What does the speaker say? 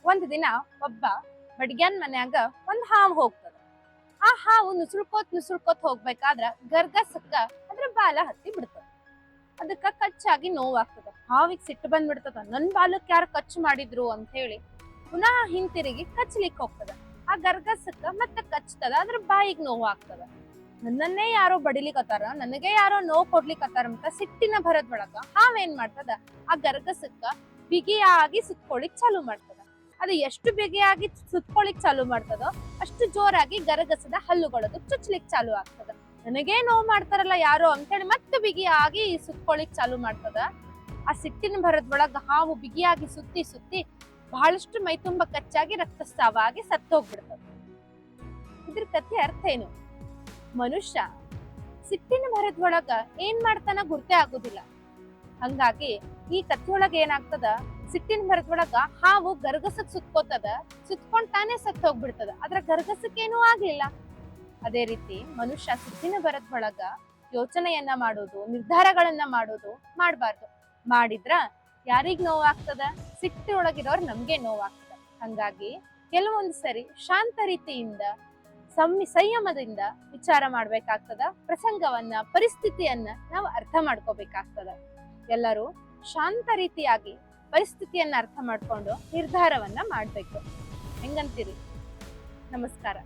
ಒಂದ್ ದಿನ ಒಬ್ಬ ಬಡ್ಗ್ಯಾನ್ ಮನ್ಯಾಗ ಒಂದ್ ಹಾವು ಹೋಗ್ತದ. ಆ ಹಾವು ನುಸುಳ್ಕೋತ್ ಹೋಗ್ಬೇಕಾದ್ರ ಗರ್ಗಸಕ್ಕ ಅದ್ರ ಬಾಲ ಹತ್ತಿ ಬಿಡ್ತದ. ಅದಕ್ಕ ಕಚ್ಚಾಗಿ ನೋವಾಗ್ತದ. ಹಾವಿಗ್ ಸಿಟ್ಟು ಬಂದ್ಬಿಡ್ತದ, ನನ್ ಬಾಲಕ್ ಯಾರು ಕಚ್ಚು ಮಾಡಿದ್ರು ಅಂತ ಹೇಳಿ ಪುನಃ ಹಿಂತಿರುಗಿ ಕಚ್ಲಿಕ್ ಹೋಗ್ತದ. ಆ ಗರ್ಗಸಕ್ಕ ಮತ್ತೆ ಕಚ್ತದ, ಅದ್ರ ಬಾಯಿಗ್ ನೋವಾಗ್ತದ. ನನ್ನನ್ನೇ ಯಾರೋ ಬಡಿಲಿಕತ್ತಾರ, ನನಗೆ ಯಾರೋ ನೋವು ಕೊಡ್ಲಿಕತ್ತಾರ ಅಂತ ಸಿಟ್ಟಿನ ಭರದ ಒಳಗ ಹಾವೇನ್ ಮಾಡ್ತದ, ಆ ಗರ್ಗಸಕ್ಕ ಬಿಗಿಯಾಗಿ ಸುತ್ಕೊಳಿಕ್ ಚಾಲು ಮಾಡ್ತದ. ಅದು ಎಷ್ಟು ಬಿಗಿಯಾಗಿ ಸುತ್ಕೊಳಿಕ್ ಚಾಲು ಮಾಡ್ತದೋ ಅಷ್ಟು ಜೋರಾಗಿ ಗರಗಸದ ಹಲ್ಲುಗಳದು ಚುಚ್ಲಿಕ್ ಚಾಲು ಆಗ್ತದ. ನನಗೇ ನೋವು ಮಾಡ್ತಾರಲ್ಲ ಯಾರೋ ಅಂತೇಳಿ ಮತ್ತೆ ಬಿಗಿಯಾಗಿ ಸುತ್ಕೊಳಿಕ್ ಚಾಲು ಮಾಡ್ತದ. ಆ ಸಿಟ್ಟಿನ ಭರದ ಒಳಗ ಹಾವು ಬಿಗಿಯಾಗಿ ಸುತ್ತಿ ಸುತ್ತಿ ಬಹಳಷ್ಟು ಮೈ ತುಂಬ ಕಚ್ಚಾಗಿ ರಕ್ತಸ್ರಾವ ಆಗಿ ಸತ್ತೋಗ್ಬಿಡ್ತದ. ಇದ್ರ ಕಥೆ ಅರ್ಥ ಏನು? ಮನುಷ್ಯ ಸಿಟ್ಟಿನ ಭರದ ಒಳಗ ಏನ್ ಮಾಡ್ತಾನ ಗುರ್ತೇ ಆಗುದಿಲ್ಲ. ಹಂಗಾಗಿ ಈ ಕಥೆಯೊಳಗ ಏನಾಗ್ತದ, ಸಿಟ್ಟಿನ ಭರದೊಳಗ ಹಾವು ಗರ್ಗಸಕ್ ಸುತ್ಕೋತದ, ಸುತ್ಕೊಂಡ್ ತಾನೇ ಸತ್ ಹೋಗ್ಬಿಡ್ತದ, ಅದ್ರ ಗರ್ಗಸಕ್ಕೇನೂ ಆಗ್ಲಿಲ್ಲ. ಅದೇ ರೀತಿ ಮನುಷ್ಯ ಸಿಟ್ಟಿನ ಭರದೊಳಗ ಯೋಚನೆಯನ್ನ ಮಾಡೋದು, ನಿರ್ಧಾರಗಳನ್ನ ಮಾಡೋದು ಮಾಡ್ಬಾರ್ದು. ಮಾಡಿದ್ರ ಯಾರಿಗ್ ನೋವಾಗ್ತದ? ಸಿಟ್ಟಿನೊಳಗಿರೋರ್ ನಮ್ಗೆ ನೋವಾಗ್ತದ. ಹಂಗಾಗಿ ಕೆಲವೊಂದು ಸರಿ ಶಾಂತ ರೀತಿಯಿಂದ ಸಂಯಮದಿಂದ ವಿಚಾರ ಮಾಡ್ಬೇಕಾಗ್ತದ. ಪ್ರಸಂಗವನ್ನ, ಪರಿಸ್ಥಿತಿಯನ್ನ ನಾವು ಅರ್ಥ ಮಾಡ್ಕೋಬೇಕಾಗ್ತದ. ಎಲ್ಲರೂ ಶಾಂತ ರೀತಿಯಾಗಿ ಪರಿಸ್ಥಿತಿಯನ್ನ ಅರ್ಥ ಮಾಡ್ಕೊಂಡು ನಿರ್ಧಾರವನ್ನ ಮಾಡ್ಬೇಕು. ಹೆಂಗಂತೀರಿ? ನಮಸ್ಕಾರ.